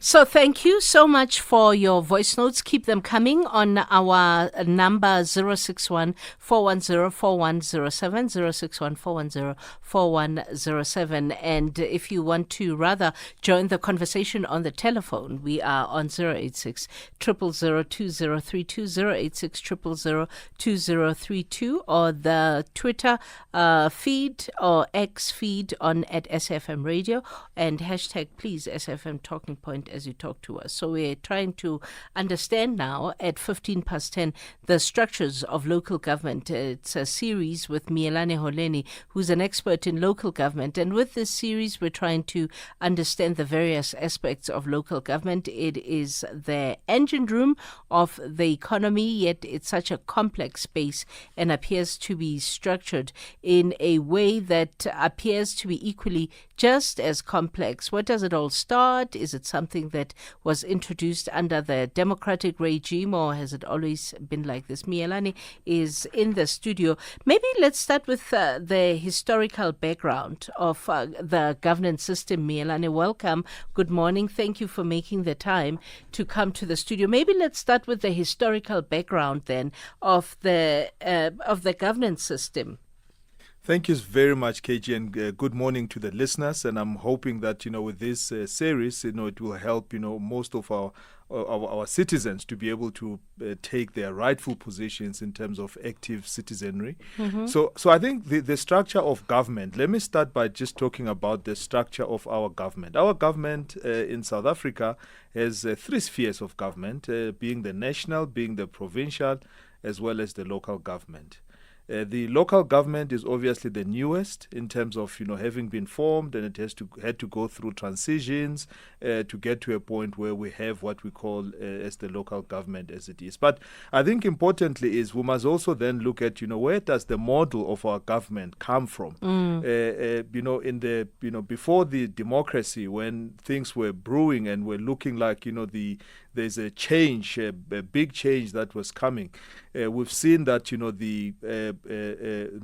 So thank you so much for your voice notes. Keep them coming on our number 061 410 4107, 061 410 4107. And if you want to rather join the conversation on the telephone, we are on 086 000 2032, 086 000 2032, or the Twitter feed or X feed on at SAFM Radio, and hashtag please SAFM Talking Point as you talk to us. So we're trying to understand now at 15 past 10 the structures of local government. It's a series with Miyelani Holeni, who's an expert in local government. And with this series, we're trying to understand the various aspects of local government. It is the engine room of the economy, yet it's such a complex space and appears to be structured in a way that appears to be equally just as complex. Where does it all start? Is it something that was introduced under the democratic regime, or has it always been like this? Miyelani is in the studio. Maybe let's start with the historical background of the governance system. Miyelani, welcome. Good morning. Thank you for making the time to come to the studio. Maybe let's start with the historical background then of the governance system. Thank you very much, KG, and good morning to the listeners. And I'm hoping that, with this series, it will help, most of our citizens to be able to take their rightful positions in terms of active citizenry. Mm-hmm. So I think the structure of government, let me start by just talking about the structure of our government. Our government in South Africa has three spheres of government, being the national, being the provincial, as well as the local government. The local government is obviously the newest in terms of having been formed, and it had to go through transitions to get to a point where we have what we call as the local government as it is. But I think importantly is we must also then look at where does the model of our government come from? In the before the democracy, when things were brewing and were looking like there's a change, a big change that was coming. We've seen that, the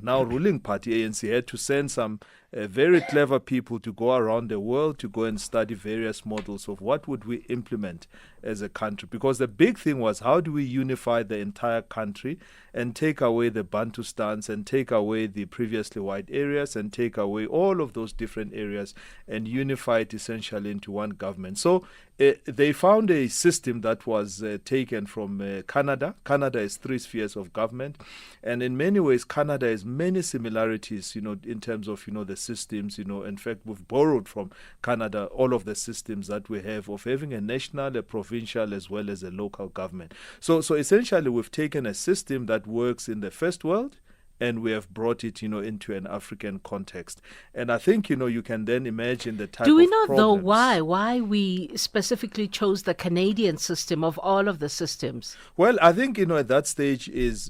now ruling party, ANC, had to send some very clever people to go around the world to go and study various models of what would we implement as a country. Because the big thing was, how do we unify the entire country and take away the Bantustans and take away the previously white areas and take away all of those different areas and unify it essentially into one government. So they found a system that was taken from Canada. Canada has three spheres of government, and in many ways Canada has many similarities, in terms of the systems. In fact, we've borrowed from Canada all of the systems that we have of having a national, a provincial, as well as a local government. So essentially, we've taken a system that works in the first world, and we have brought it, into an African context. And I think, you can then imagine the type of Do we know, problems. though, why we specifically chose the Canadian system of all of the systems? Well, I think, at that stage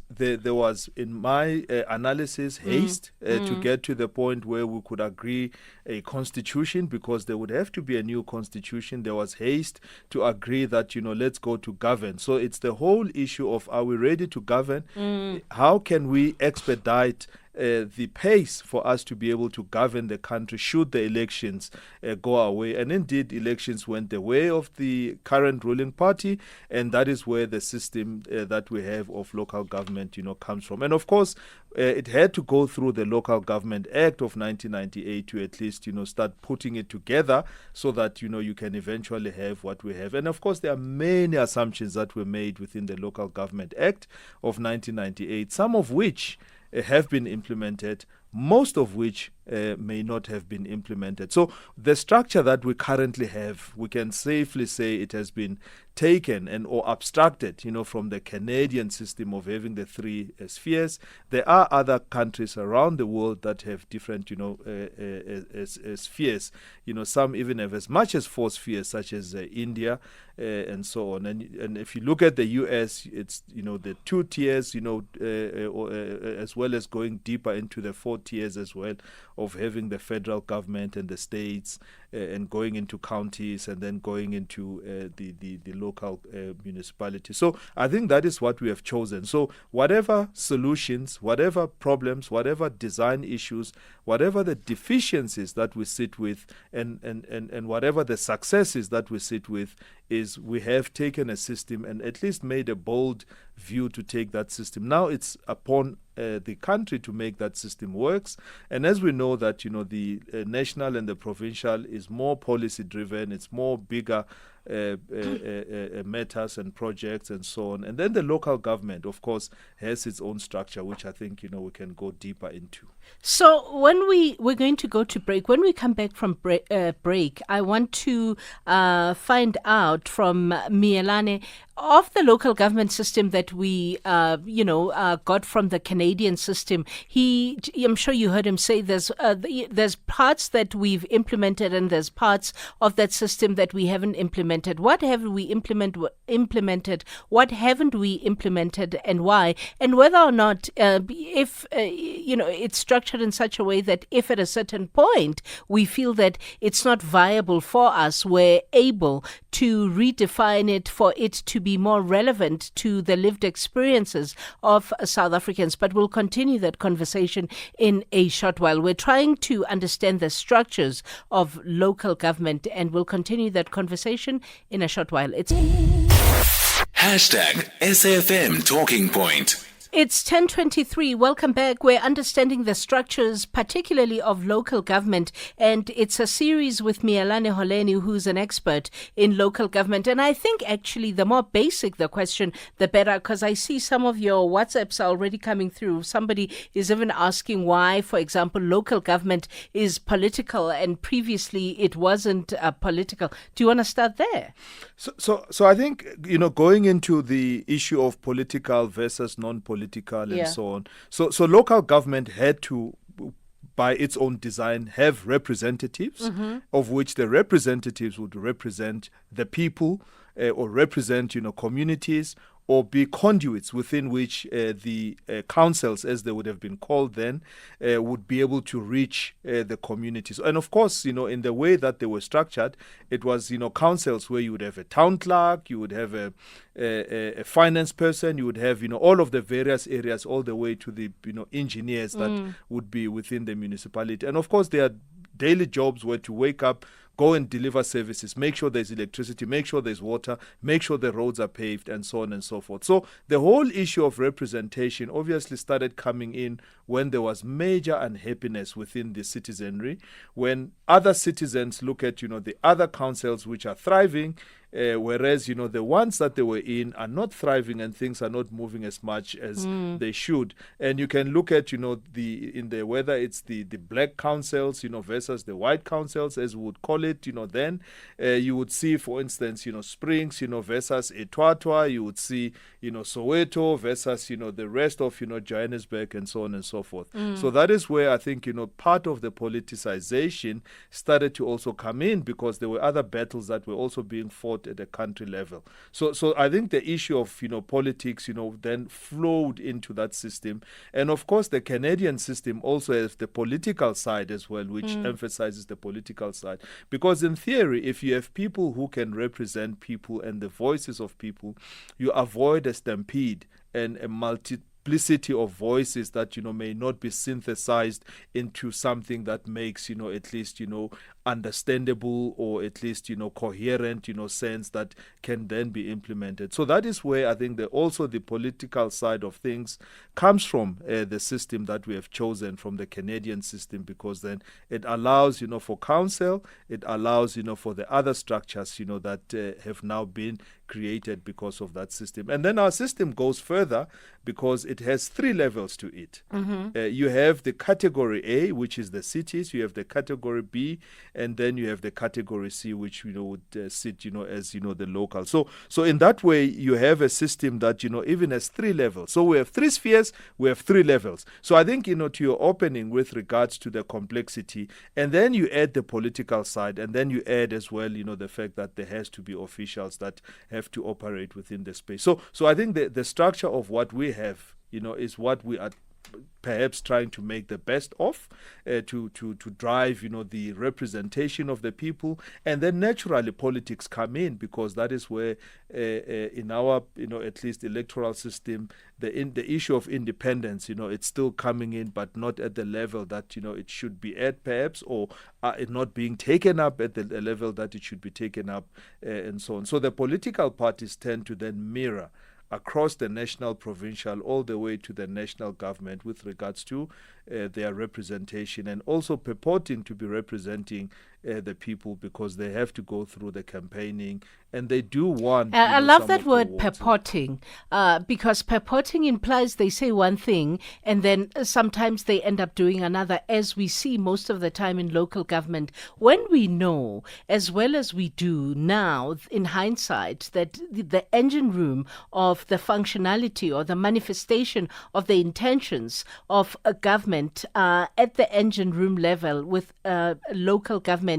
there was, in my analysis, haste to get to the point where we could agree a constitution, because there would have to be a new constitution. There was haste to agree that, let's go to govern. So it's the whole issue of, are we ready to govern? How can we expedite the pace for us to be able to govern the country should the elections go away? And indeed, elections went the way of the current ruling party, and that is where the system that we have of local government, comes from. And of course, it had to go through the Local Government Act of 1998 to at least, start putting it together so that, you can eventually have what we have. And of course, there are many assumptions that were made within the Local Government Act of 1998, some of which have been implemented, most of which may not have been implemented. So the structure that we currently have, we can safely say it has been taken or abstracted, from the Canadian system of having the three spheres. There are other countries around the world that have different, spheres. Some even have as much as four spheres, such as India and so on. And if you look at the US, it's, the two tiers, as well as going deeper into the four tiers as well, of having the federal government and the states and going into counties and then going into the local municipality. So I think that is what we have chosen. So whatever solutions, whatever problems, whatever design issues, whatever the deficiencies that we sit with, and whatever the successes that we sit with, is we have taken a system and at least made a bold view to take that system. Now it's upon the country to make that system works. And as we know that, the national and the provincial is more policy driven, it's more bigger matters and projects and so on. And then the local government, of course, has its own structure, which I think, we can go deeper into. So when we're going to go to break, when we come back from break, I want to find out from Miyelani of the local government system that we, got from the Canadian system. I'm sure you heard him say there's parts that we've implemented and there's parts of that system that we haven't implemented. What have we implemented? What haven't we implemented, and why? And whether or not, if it's structured in such a way that if at a certain point we feel that it's not viable for us, we're able to redefine it for it to be more relevant to the lived experiences of South Africans. But we'll continue that conversation in a short while. We're trying to understand the structures of local government, and we'll continue that conversation in a short while. It's #SAFM Talking Point. It's 10:23. Welcome back. We're understanding the structures, particularly of local government, and it's a series with Miyelani Holeni, who's an expert in local government. And I think actually the more basic the question, the better, because I see some of your WhatsApps are already coming through. Somebody is even asking why, for example, local government is political and previously it wasn't political. Do you want to start there? So I think, going into the issue of political versus non-political and so on. So local government had to, by its own design, have representatives, of which the representatives would represent the people or represent, communities, or be conduits within which the councils, as they would have been called then, would be able to reach the communities. And of course, in the way that they were structured, it was, councils where you would have a town clerk, you would have a finance person, you would have, all of the various areas, all the way to the, engineers that would be within the municipality. And of course, their daily jobs were to wake up, go and deliver services, make sure there's electricity, make sure there's water, make sure the roads are paved, and so on and so forth. So the whole issue of representation obviously started coming in when there was major unhappiness within the citizenry, when other citizens look at, the other councils which are thriving, whereas, the ones that they were in are not thriving and things are not moving as much as they should. And you can look at, whether it's the black councils, versus the white councils, as we would call it, then you would see, for instance, Springs, versus Etwatwa, you would see, Soweto versus, the rest of, Johannesburg, and so on and so forth. So that is where I think, part of the politicization started to also come in, because there were other battles that were also being fought at a country level. So I think the issue of, politics, then flowed into that system. And of course, the Canadian system also has the political side as well, which emphasizes the political side. Because in theory, if you have people who can represent people and the voices of people, you avoid a stampede and a multiplicity of voices that, may not be synthesized into something that makes, at least, understandable, or at least, coherent, sense that can then be implemented. So that is where I think that also the political side of things comes from, the system that we have chosen from the Canadian system, because then it allows, for council, it allows, for the other structures, that have now been created because of that system. And then our system goes further because it has 3 levels to it. You have the category A, which is the cities, you have the category B, and then you have the category C, which would sit as the local. So in that way, you have a system that even has 3 levels. So we have 3 spheres, we have 3 levels. So I think to your opening with regards to the complexity, and then you add the political side, and then you add as well the fact that there has to be officials that have to operate within the space. So I think the structure of what we have is what we are perhaps trying to make the best of, to drive, the representation of the people. And then naturally politics come in, because that is where in our, at least electoral system, the issue of independence, it's still coming in, but not at the level that, it should be at, perhaps, or it not being taken up at the level that it should be taken up, and so on. So the political parties tend to then mirror across the national, provincial, all the way to the national government with regards to their representation, and also purporting to be representing the people, because they have to go through the campaigning, and they do want. I love that word, purporting, because purporting implies they say one thing and then sometimes they end up doing another, as we see most of the time in local government, when we know, as well as we do now in hindsight, that the engine room of the functionality or the manifestation of the intentions of a government at the engine room level with local government.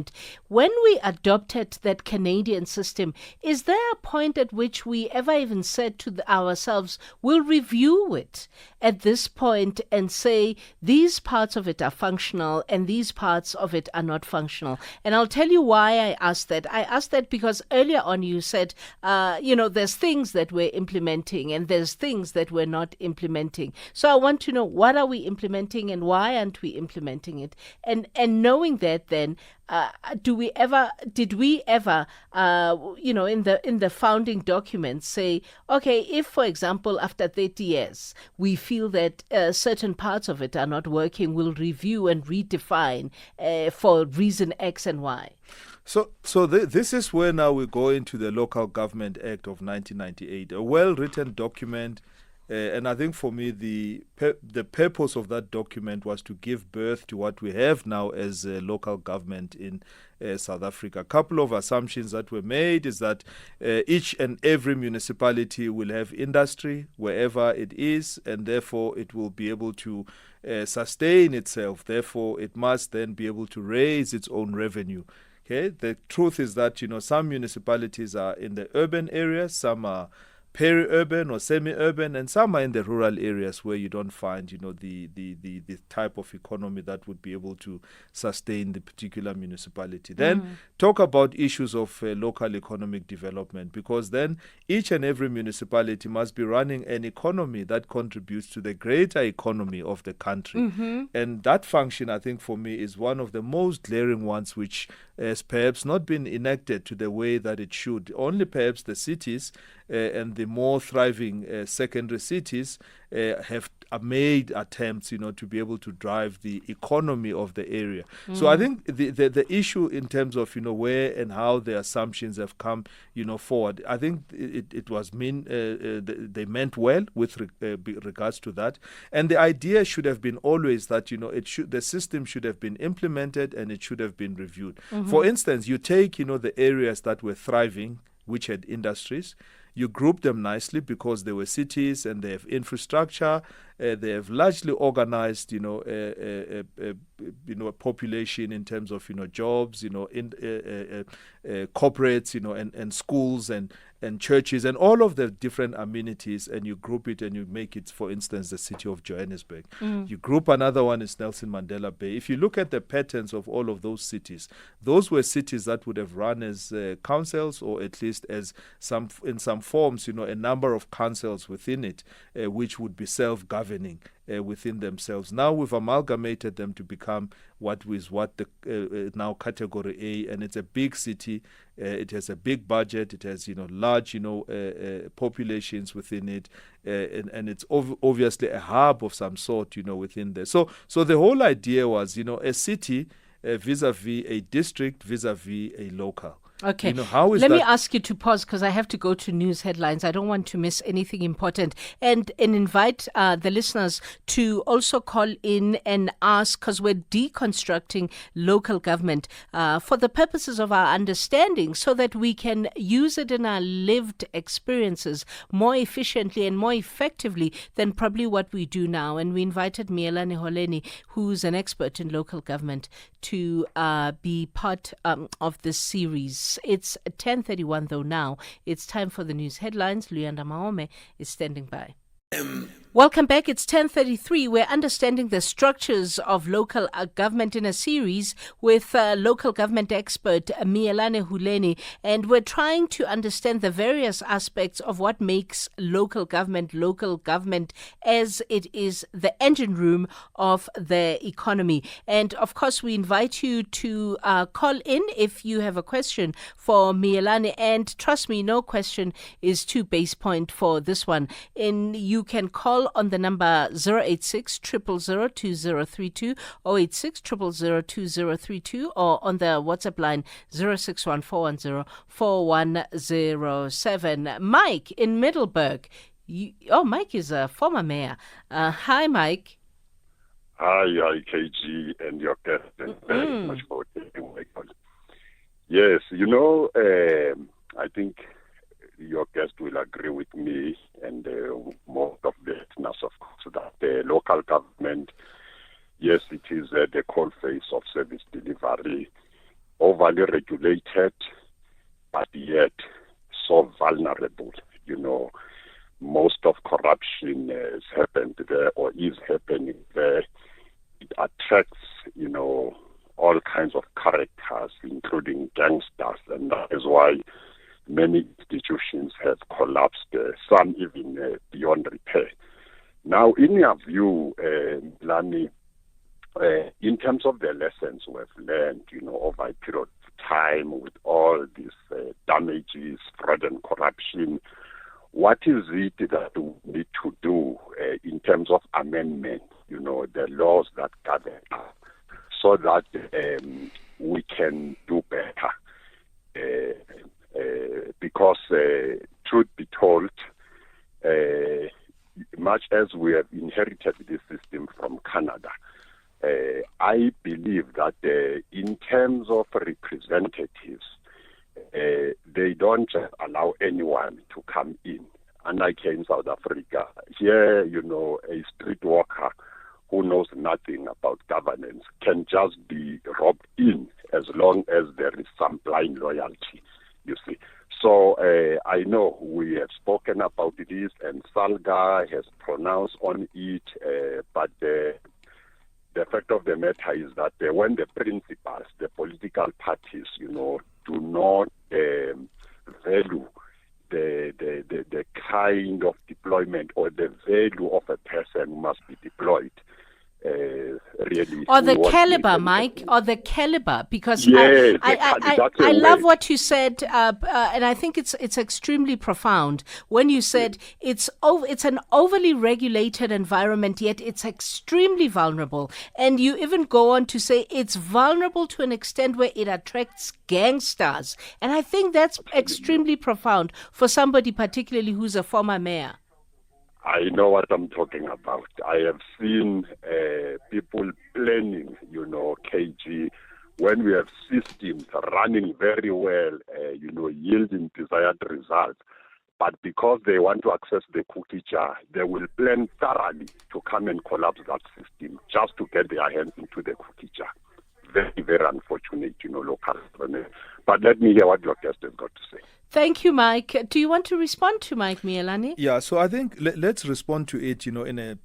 When we adopted that Canadian system, is there a point at which we ever even said to ourselves, we'll review it at this point and say these parts of it are functional and these parts of it are not functional? And I'll tell you why I asked that. I asked that because earlier on you said, there's things that we're implementing and there's things that we're not implementing. So I want to know, what are we implementing and why aren't we implementing it? And knowing that, then did we ever, in the founding documents say, okay, if, for example, after 30 years, we feel that certain parts of it are not working, we'll review and redefine for reason X and Y? So this is where now we go into the Local Government Act of 1998, a well-written document. And I think for me, the purpose of that document was to give birth to what we have now as a local government in South Africa. A couple of assumptions that were made is that each and every municipality will have industry wherever it is, and therefore it will be able to sustain itself. Therefore, it must then be able to raise its own revenue. Okay, the truth is that some municipalities are in the urban areas, some are peri-urban or semi-urban, and some are in the rural areas where you don't find, the type of economy that would be able to sustain the particular municipality. Then talk about issues of local economic development, because then each and every municipality must be running an economy that contributes to the greater economy of the country. And that function, I think, for me, is one of the most glaring ones, which has perhaps not been enacted to the way that it should. Only perhaps the cities and the more thriving secondary cities have made attempts, to be able to drive the economy of the area. So I think the issue in terms of, where and how the assumptions have come, forward, I think it was they meant well with regards to that. And the idea should have been always that, the system should have been implemented and it should have been reviewed. For instance, you take, the areas that were thriving, which had industries. You group them nicely because they were cities and they have infrastructure. They have largely organized, population in terms of, jobs, corporates, and schools and churches and all of the different amenities, and you group it and you make it, for instance, the city of Johannesburg. You group another one is Nelson Mandela Bay. If you look at the patterns of all of those cities, those were cities that would have run as councils, or at least as in some forms, a number of councils within it, which would be self-governing within themselves. Now we've amalgamated them to become what the now category A, and it's a big city. It has a big budget. It has large populations within it, and it's obviously a hub of some sort within there. So the whole idea was a city vis-a-vis a district, vis-a-vis a local. Okay. How is Let me ask you to pause because I have to go to news headlines. I don't want to miss anything important. And invite the listeners to also call in and ask, because we're deconstructing local government for the purposes of our understanding, so that we can use it in our lived experiences more efficiently and more effectively than probably what we do now. And we invited Miyelani Holeni, who's an expert in local government, to be part of this series. It's 10:31 though now. It's time for the news headlines. Luyanda Maome is standing by. Welcome back. It's 10:33. We're understanding the structures of local government in a series with local government expert Miyelani Holeni, and we're trying to understand the various aspects of what makes local government as it is the engine room of the economy. And of course, we invite you to call in if you have a question for Miyelani. And trust me, no question is too base point for this one. You can call on the number 086 000 2032, 086 000 2032, or on the WhatsApp line 061 410 4107. Mike in Middleburg. Mike is a former mayor. Hi, Mike. Hi, KG, and your guest. Thank you very much for taking my call. Yes, I think your guest will agree with me and most of the listeners, of course, that the local government, yes, it is the cold face of service delivery, overly regulated, but yet so vulnerable. Most of corruption has happened there or is happening there. It attracts, all kinds of characters, including gangsters, and that is why many institutions have collapsed, some even beyond repair. Now, in your view, Lani, in terms of the lessons we've learned, over a period of time with all these damages, fraud and corruption, what is it that we need to do in terms of amendment, the laws that govern us, so that we can do better? Because truth be told, much as we have inherited this system from Canada, I believe that in terms of representatives, they don't just allow anyone to come in. Unlike here in South Africa, here, a street walker who knows nothing about governance can just be robbed in as long as there is some blind loyalty, you see. So I know we have spoken about this and Salga has pronounced on it, but the fact of the matter is that when the principals, the political parties, do not value the kind of deployment or the value of a person who must be deployed, really. Or the caliber, Mike, or the caliber, because yes, I love what you said, and I think it's extremely profound when you said it's an overly regulated environment, yet it's extremely vulnerable. And you even go on to say it's vulnerable to an extent where it attracts gangsters. And I think that's extremely profound for somebody particularly who's a former mayor. I know what I'm talking about. I have seen people planning, KG, when we have systems running very well, yielding desired results. But because they want to access the cookie jar, they will plan thoroughly to come and collapse that system just to get their hands into the cookie jar. Very, very unfortunate, local government. But let me hear what your guest has got to say. Thank you, Mike. Do you want to respond to Mike, Miyelani? Yeah, so I think let's respond to it, and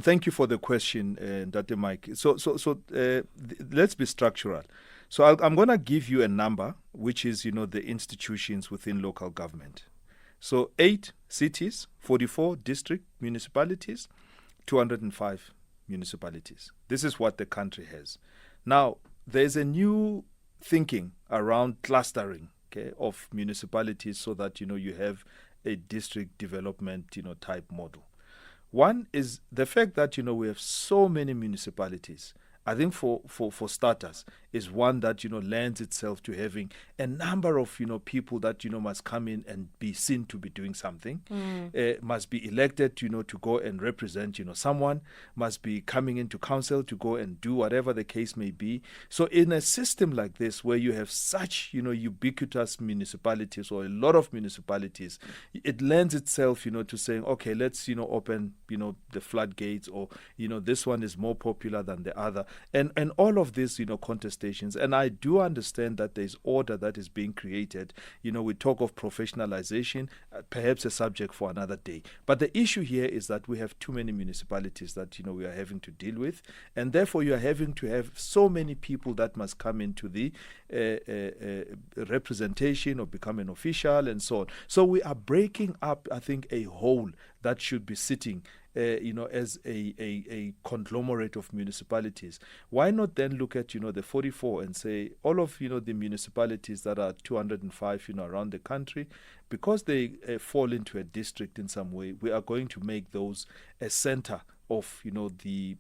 thank you for the question, Dr. Mike. So let's be structural. So I'm going to give you a number, which is, the institutions within local government. So 8 cities, 44 district municipalities, 205 municipalities. This is what the country has. Now, there's a new thinking around clustering, of municipalities so that, you have a district development, type model. One is the fact that, we have so many municipalities. I think for starters is one that, lends itself to having a number of, people that, must come in and be seen to be doing something, must be elected, to go and represent, someone, must be coming into council to go and do whatever the case may be. So in a system like this, where you have such, ubiquitous municipalities or a lot of municipalities, it lends itself, to saying, okay, let's, open, the floodgates, or, this one is more popular than the other. and all of these, contestations. And I do understand that there's order that is being created. We talk of professionalization, perhaps a subject for another day. But the issue here is that we have too many municipalities that, we are having to deal with. And therefore, you are having to have so many people that must come into the representation or become an official and so on. So we are breaking up, I think, a whole that should be sitting as a conglomerate of municipalities. Why not then look at, the 44 and say all of, the municipalities that are 205, around the country, because they fall into a district in some way, we are going to make those a center of, the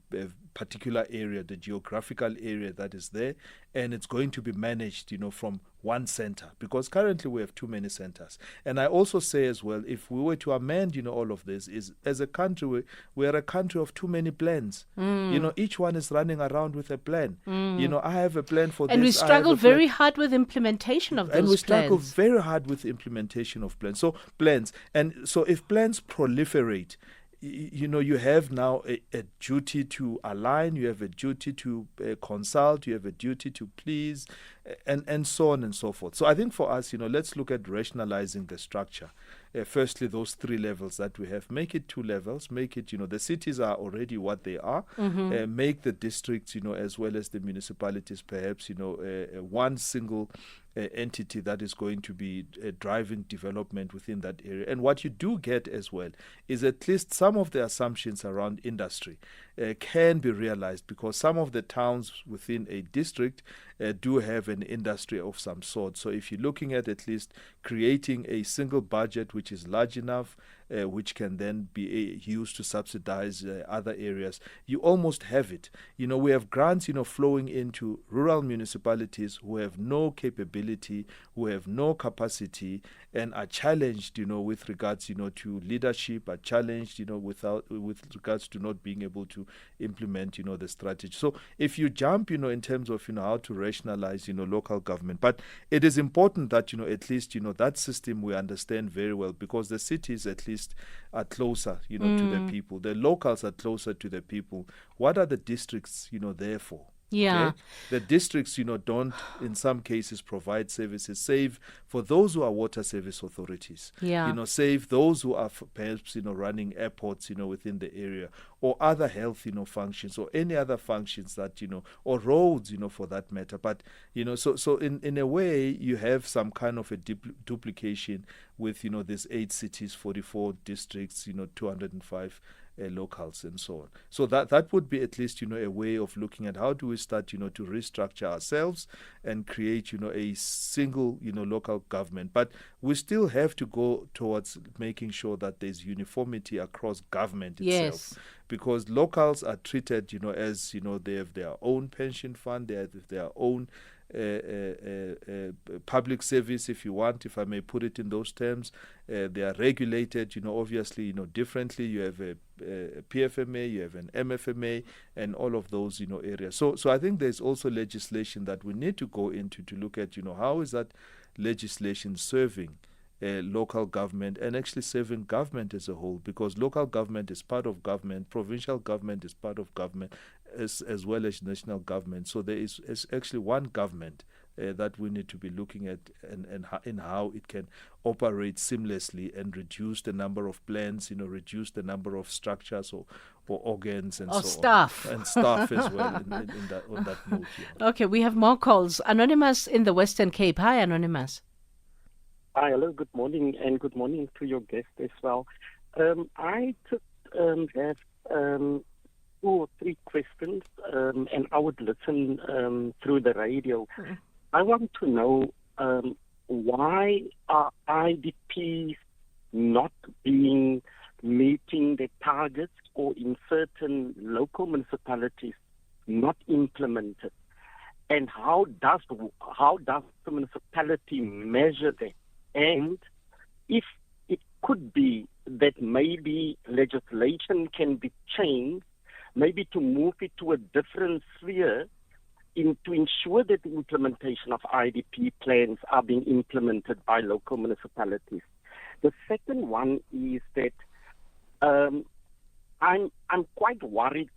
particular area, the geographical area that is there, and it's going to be managed, from one center, because currently we have too many centers. And I also say as well, if we were to amend, all of this, is as a country, we are a country of too many plans. Each one is running around with a plan. I have a plan for and this. We struggle very hard with implementation of those plans. And we struggle very hard with the implementation of plans. So plans. And so if plans proliferate, you have now a duty to align, you have a duty to consult, you have a duty to please, and so on and so forth. So I think for us, let's look at rationalizing the structure. Firstly, those 3 levels that we have, make it 2 levels, make it, the cities are already what they are, make the districts, as well as the municipalities, perhaps, one single entity that is going to be driving development within that area. And what you do get as well is at least some of the assumptions around industry can be realized, because some of the towns within a district do have an industry of some sort. So if you're looking at least creating a single budget which is large enough, which can then be used to subsidize other areas, you almost have it. We have grants, flowing into rural municipalities who have no capability, who have no capacity, and are challenged, with regards, to leadership, are challenged, with regards to not being able to implement, the strategy. So if you jump, in terms of, how to rationalize, local government, but it is important that, at least, that system we understand very well, because the cities at least are closer, to the people. The locals are closer to the people. What are the districts, there for? Yeah. Okay? The districts, don't, in some cases, provide services, save for those who are water service authorities. Yeah. Save those who are perhaps, running airports, within the area, or other health, functions, or any other functions that, or roads, for that matter. But, so in a way, you have some kind of a duplication with, these 8 cities, 44 districts, 205 locals and so on. So that would be at least, a way of looking at how do we start, to restructure ourselves and create, a single, local government. But we still have to go towards making sure that there's uniformity across government itself. Yes. Because locals are treated, as, they have their own pension fund, they have their own public service, if you want, if I may put it in those terms. They are regulated, obviously, differently. You have a PFMA, you have an MFMA, and all of those, areas. So I think there's also legislation that we need to go into to look at, how is that legislation serving local government and actually serving government as a whole, because local government is part of government, provincial government is part of government, as well as national government. So there is actually one government that we need to be looking at and how it can operate seamlessly and reduce the number of plans, reduce the number of structures or organs and so staff. on. And staff as well in that, on that note. Yeah. Okay, we have more calls. Anonymous in the Western Cape. Hi, Anonymous. Hi, hello, good morning, and good morning to your guest as well. I just have 2 or 3 questions, and I would listen through the radio. I want to know why are IDPs not meeting the targets, or in certain local municipalities not implemented, and how does the municipality measure that? And if it could be that maybe legislation can be changed, maybe to move it to a different sphere, to ensure that the implementation of IDP plans are being implemented by local municipalities. The second one is that I'm quite worried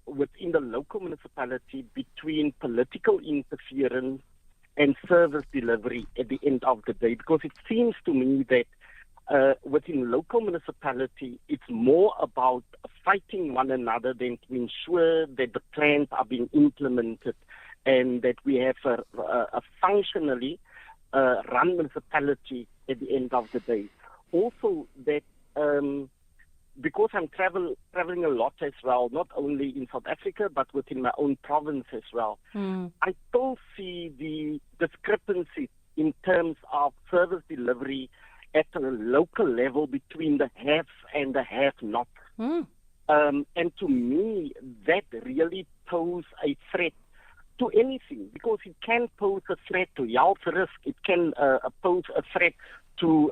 within the local municipality between political interference and service delivery at the end of the day, because it seems to me that within local municipality, it's more about fighting one another than to ensure that the plans are being implemented and that we have a functionally run municipality at the end of the day. Also, that because I'm traveling a lot as well, not only in South Africa, but within my own province as well, I still see the discrepancy in terms of service delivery at a local level between the haves and the have-nots. And to me, that really poses a threat to anything, because it can pose a threat to health risk, it can pose a threat to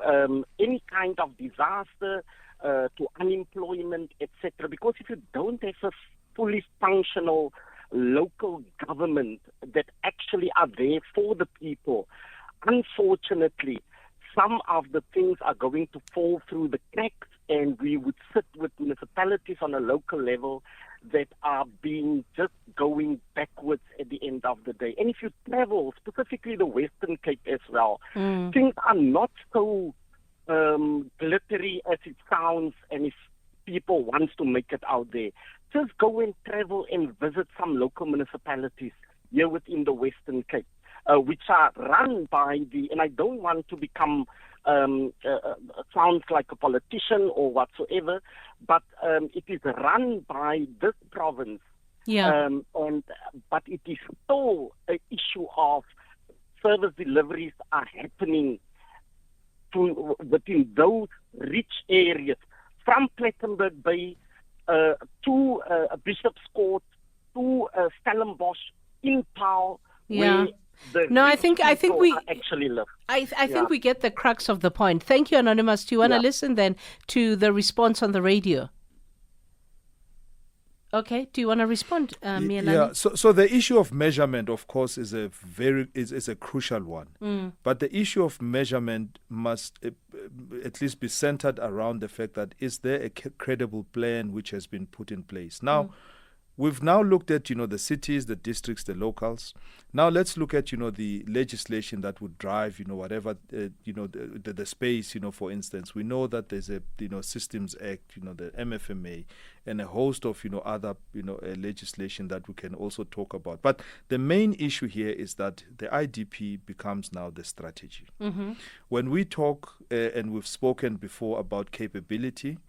any kind of disaster, to unemployment, etc. Because if you don't have a fully functional local government that actually are there for the people, unfortunately, some of the things are going to fall through the cracks, and we would sit with municipalities on a local level that are being just going backwards at the end of the day. And if you travel, specifically the Western Cape as well, things are not so glittery as it sounds, and if people want to make it out there, just go and travel and visit some local municipalities here within the Western Cape, which are run by and I don't want to become sounds like a politician or whatsoever, but it is run by this province. But it is still an issue of service deliveries are happening within those rich areas, from Plettenberg Bay to Bishop's Court to Stellenbosch, in Paarl, where I think we actually live. I think we get the crux of the point. Thank you, Anonymous. Do you want to listen then to the response on the radio? Okay. Do you want to respond, Miyelani? Yeah. So the issue of measurement, of course, is a crucial one. But the issue of measurement must at least be centered around the fact that is there a credible plan which has been put in place. Now, we've now looked at, the cities, the districts, the locals. Now let's look at, the legislation that would drive, whatever, the space, for instance. We know that there's a, Systems Act, the MFMA, and a host of, other, legislation that we can also talk about. But the main issue here is that the IDP becomes now the strategy. When we talk, and we've spoken before about capability,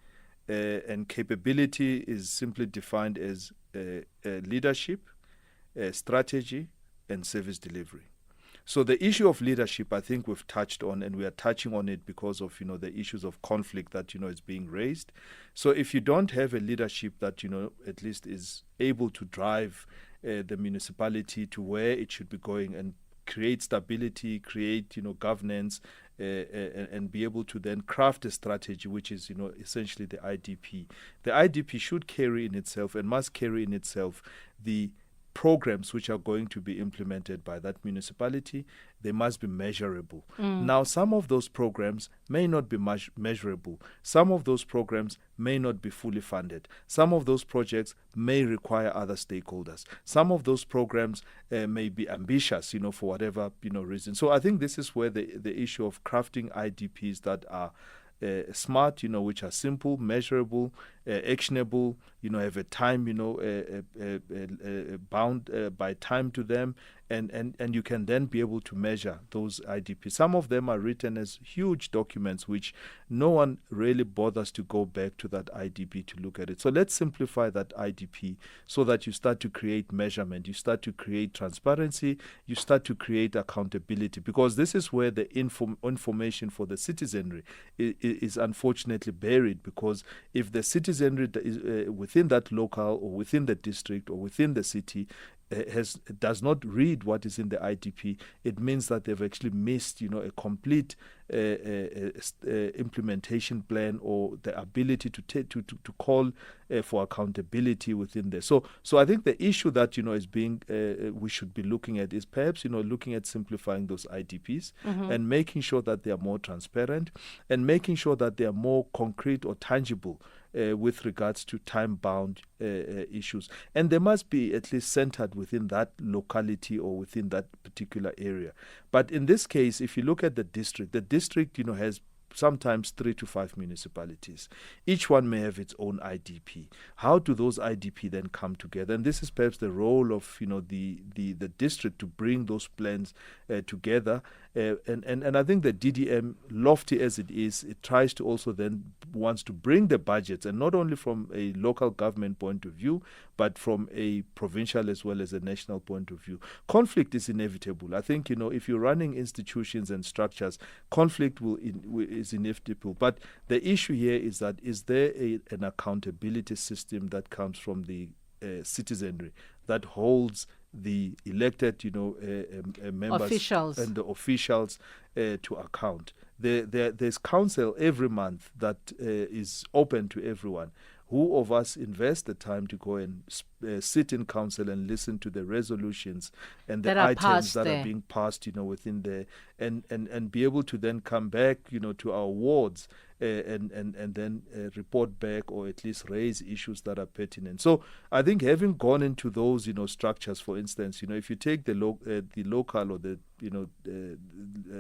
and capability is simply defined as leadership, strategy, and service delivery. So the issue of leadership, I think we've touched on, and we are touching on it because of the issues of conflict that is being raised. So if you don't have a leadership that at least is able to drive the municipality to where it should be going and create stability, create governance, and be able to then craft a strategy, which is essentially the IDP. The IDP should carry in itself and must carry in itself the programs which are going to be implemented by that municipality. They must be measurable. Now, some of those programs may not be measurable. Some of those programs may not be fully funded. Some of those projects may require other stakeholders. Some of those programs may be ambitious, for whatever reason. So I think this is where the issue of crafting IDPs that are smart, which are simple, measurable, actionable, have a time, bound by time to them, and you can then be able to measure those IDPs. Some of them are written as huge documents, which no one really bothers to go back to that IDP to look at it. So let's simplify that IDP so that you start to create measurement, you start to create transparency, you start to create accountability, because this is where the information for the citizenry is unfortunately buried, because if the citizenry is within that local or within the district or within the city does not read what is in the IDP, it means that they've actually missed, a complete implementation plan or the ability to call for accountability within there. So I think the issue that is being we should be looking at is perhaps looking at simplifying those IDPs and making sure that they are more transparent and making sure that they are more concrete or tangible. with regards to time-bound issues. And they must be at least centered within that locality or within that particular area. But in this case, if you look at the district, has sometimes 3 to 5 municipalities. Each one may have its own IDP. How do those IDP then come together? And this is perhaps the role of the district to bring those plans together. And I think the DDM, lofty as it is, it tries to also then wants to bring the budgets, and not only from a local government point of view, but from a provincial as well as a national point of view. Conflict is inevitable. I think, if you're running institutions and structures, conflict is inevitable. But the issue here is that, is there an accountability system that comes from the citizenry that holds the elected, members officials and the officials to account? There's council every month that is open to everyone. Who of us invest the time to go and sit in council and listen to the resolutions and the items that are being passed, within there, and be able to then come back, to our wards and then report back, or at least raise issues that are pertinent. So I think having gone into those, structures, for instance, if you take the local or the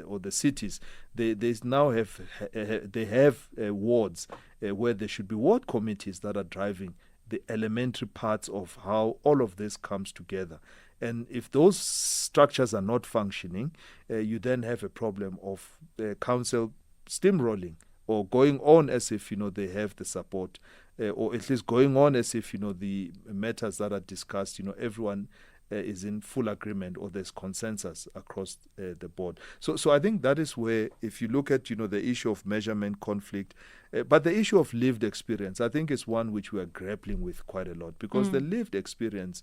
or the cities, they now have wards where there should be ward committees that are driving the elementary parts of how all of this comes together. And if those structures are not functioning, you then have a problem of the council steamrolling or going on as if they have the support, or at least going on as if the matters that are discussed, everyone is in full agreement, or there's consensus across the board. So I think that is where, if you look at the issue of measurement, conflict, but the issue of lived experience, I think is one which we are grappling with quite a lot, because the lived experience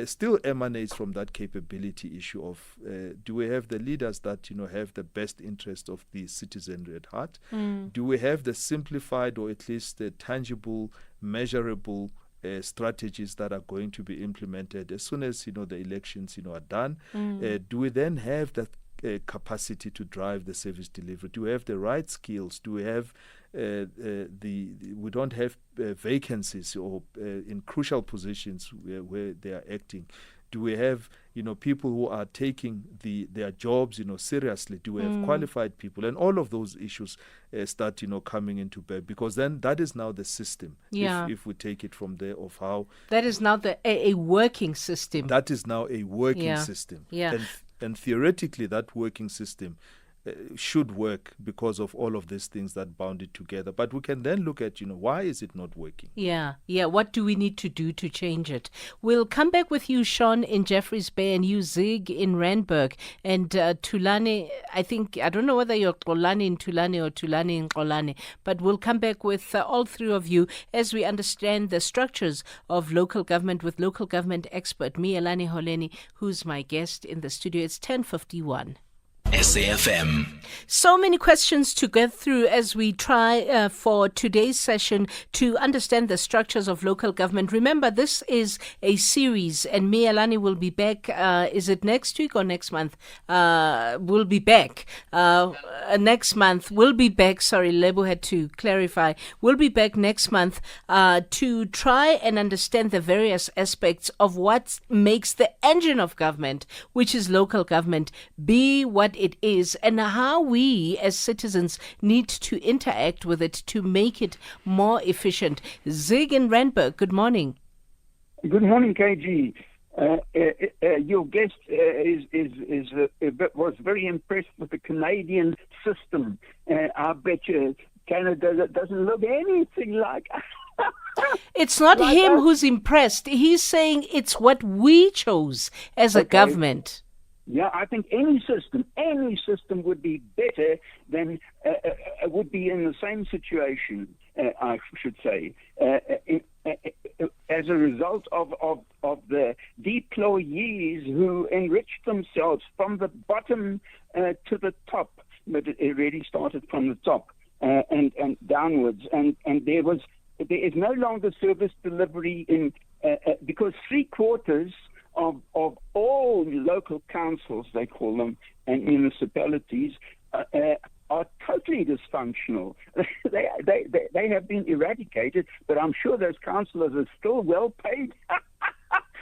still emanates from that capability issue of do we have the leaders that have the best interest of the citizenry at heart? Do we have the simplified, or at least the tangible, measurable strategies that are going to be implemented as soon as the elections are done? Do we then have that capacity to drive the service delivery? Do we have the right skills? Do we have we don't have vacancies or in crucial positions where they are acting? Do we have people who are taking their jobs seriously? Do we have qualified people? And all of those issues start coming into bear, because then that is now the system. If we take it from there, of how that is now a working system. That is now a working system. And theoretically, that working system should work because of all of these things that bound it together. But we can then look at, why is it not working? Yeah. What do we need to do to change it? We'll come back with you, Sean, in Jeffreys Bay, and you, Zig, in Randburg. And Tulane, I don't know whether you're Xolani in Tulane or Tulane in Xolani, but we'll come back with all three of you as we understand the structures of local government with local government expert Miyelani Holeni, who's my guest in the studio. It's 10:51. SAFM. So many questions to get through as we try for today's session to understand the structures of local government. Remember, this is a series, and Miyelani will be back. Is it next week or next month? We'll be back. Next month. We'll be back. Sorry, Lebo had to clarify. We'll be back next month to try and understand the various aspects of what makes the engine of government, which is local government, be what it is, and how we as citizens need to interact with it to make it more efficient. Zig in Randburg, good morning. Good morning, KG. Your guest was very impressed with the Canadian system. I bet you Canada doesn't look anything like. It's not like him who's impressed. He's saying it's what we chose as a government. Yeah, I think any system would be better than would be in the same situation. I should say, as a result of the deployees who enriched themselves from the bottom to the top, but it really started from the top and downwards, and there is no longer service delivery in because 3/4 of all local councils, they call them, and municipalities are totally dysfunctional. they have been eradicated, but I'm sure those councillors are still well paid.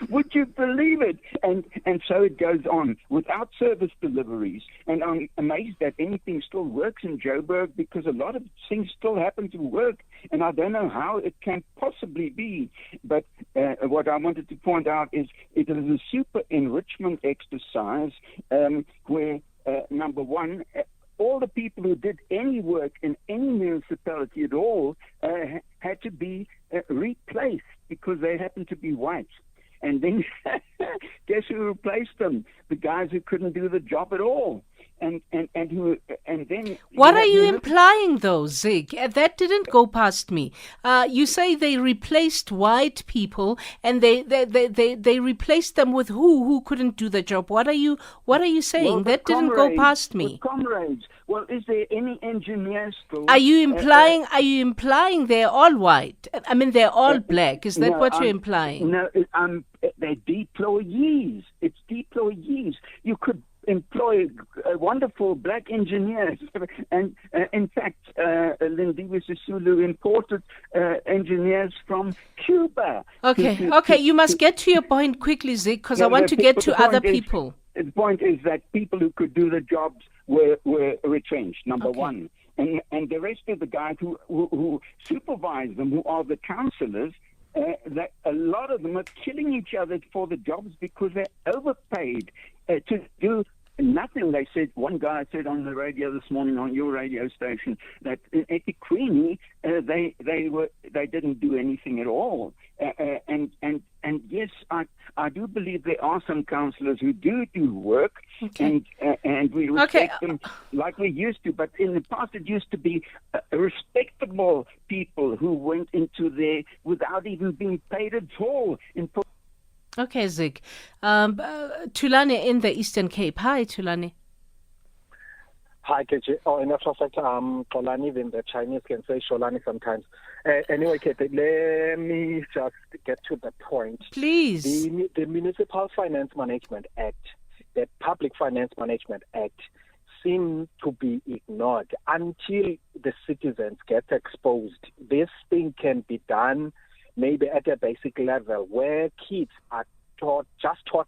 Would you believe it? And so it goes on without service deliveries. And I'm amazed that anything still works in Joburg, because a lot of things still happen to work. And I don't know how it can possibly be. But what I wanted to point out is it is a super enrichment exercise where, number one, all the people who did any work in any municipality at all had to be replaced because they happened to be white. And then guess who replaced them? The guys who couldn't do the job at all. And then what are you implying, though, Zig? That didn't go past me. You say they replaced white people, and they replaced them with who couldn't do the job. What are you saying? Well, that didn't go past me. Comrades. Well, is there any engineers still? Are you implying they're all white? I mean, they're all black. Is that what you're implying? No, they're deployees. It's deployees. You could employ wonderful black engineers. And in fact, Lindiwe Sisulu imported engineers from Cuba. Okay, you must get to your point quickly, Zig, because I want to get to other people. The point is that people who could do the jobs were retrenched, number one. And the rest of the guys who supervise them, who are the councillors, that a lot of them are killing each other for the jobs because they're overpaid to do nothing. They said, one guy said on the radio this morning on your radio station that in eThekwini they didn't do anything at all. And yes, I do believe there are some councillors who do work, and we respect them like we used to. But in the past, it used to be respectable people who went into there without even being paid at all. Okay, Zig. Tulane in the Eastern Cape. Hi, Tulane. Hi, KJ. Oh, in actual fact, Kolani, even the Chinese can say Sholani sometimes. Anyway, Kate, let me just get to the point. Please. The Municipal Finance Management Act, the Public Finance Management Act, seem to be ignored until the citizens get exposed. This thing can be done maybe at a basic level where kids are taught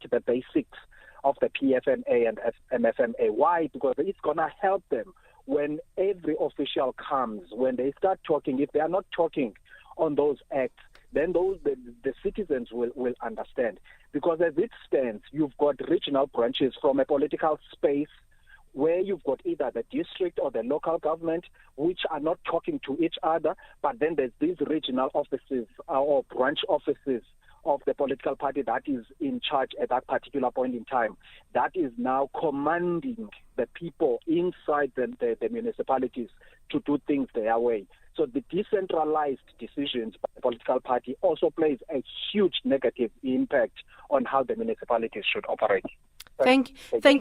the basics of the PFMA and MFMA. Why? Because it's going to help them when every official comes, when they start talking. If they are not talking on those acts, then the citizens will understand. Because as it stands, you've got regional branches from a political space where you've got either the district or the local government, which are not talking to each other, but then there's these regional offices or branch offices of the political party that is in charge at that particular point in time, that is now commanding the people inside the municipalities to do things their way. So the decentralized decisions by the political party also plays a huge negative impact on how the municipalities should operate. Thank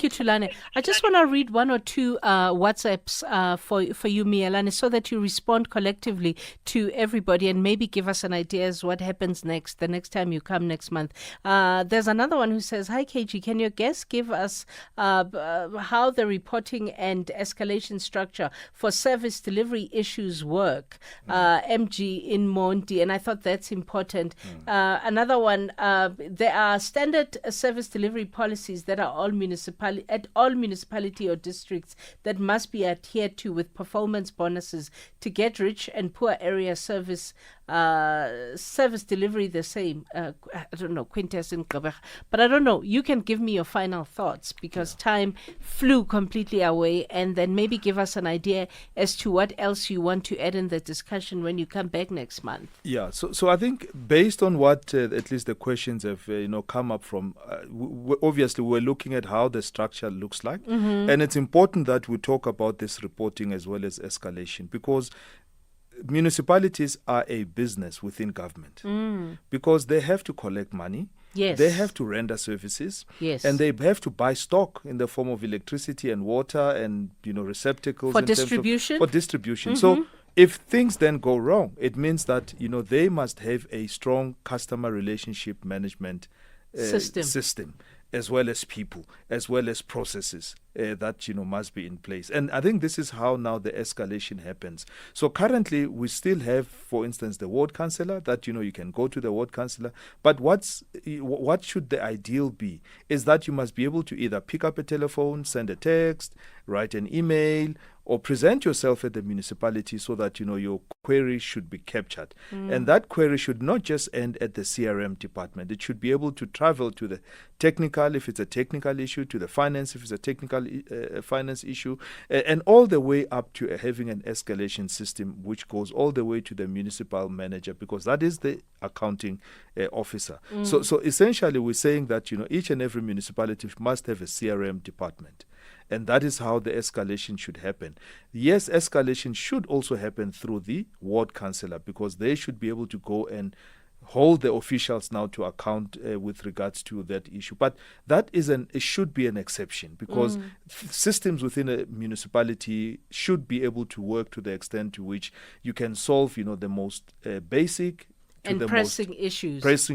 you, Tulane. I just want to read one or two WhatsApps for you, Miyelani, so that you respond collectively to everybody and maybe give us an idea as what happens next, the next time you come next month. There's another one who says, hi, KG, can your guest give us how the reporting and escalation structure for service delivery issues work? MG in Monti, and I thought that's important. Another one, there are standard service delivery policies that are all municipality or districts that must be adhered to with performance bonuses to get rich and poor area service delivery the same. I don't know, Quintus in Gqeberha, but I don't know. You can give me your final thoughts because time flew completely away, and then maybe give us an idea as to what else you want to add in the discussion when you come back next month. Yeah, so I think based on what at least the questions have come up from, obviously we're looking at how the structure looks like, and it's important that we talk about this reporting as well as escalation, because municipalities are a business within government because they have to collect money. Yes. They have to render services. Yes. And they have to buy stock in the form of electricity and water and receptacles for distribution. So if things then go wrong, it means that they must have a strong customer relationship management system. as well as people, as well as processes that must be in place. And I think this is how now the escalation happens. So currently we still have, for instance, the ward councillor that you can go to the ward councillor. But what should the ideal be is that you must be able to either pick up a telephone, send a text, write an email, or present yourself at the municipality so that your query should be captured. And that query should not just end at the CRM department. It should be able to travel to the technical, if it's a technical issue, to the finance, if it's a technical finance issue, and all the way up to having an escalation system which goes all the way to the municipal manager, because that is the accounting officer. So essentially we're saying that each and every municipality must have a CRM department. And that is how the escalation should happen. Yes, escalation should also happen through the ward councillor, because they should be able to go and hold the officials now to account with regards to that issue. But that it should be an exception, because systems within a municipality should be able to work to the extent to which you can solve the most basic and pressing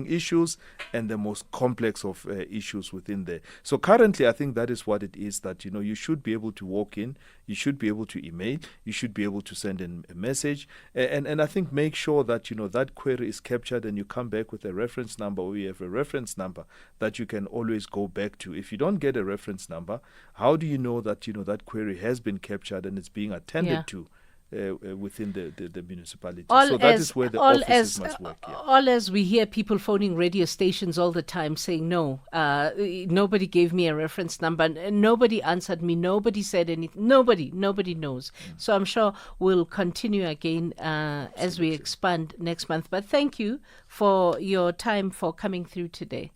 issues and the most complex of issues within there. So currently, I think that is what it is, that you should be able to walk in, you should be able to email, you should be able to send in a message, and I think make sure that that query is captured, and you come back with a reference number, or you have a reference number that you can always go back to. If you don't get a reference number, how do you know that that query has been captured and it's being attended to within the municipality? So that is where the offices must work. All as we hear people phoning radio stations all the time saying, no, nobody gave me a reference number, nobody answered me, nobody said anything, nobody knows. So I'm sure we'll continue again as we expand next month. But thank you for your time, for coming through today.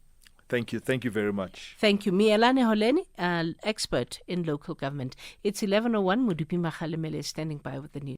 Thank you very much. Thank you. Miyelani Holeni, expert in local government. It's 11:01. Mudupi Makhalemele is standing by with the news.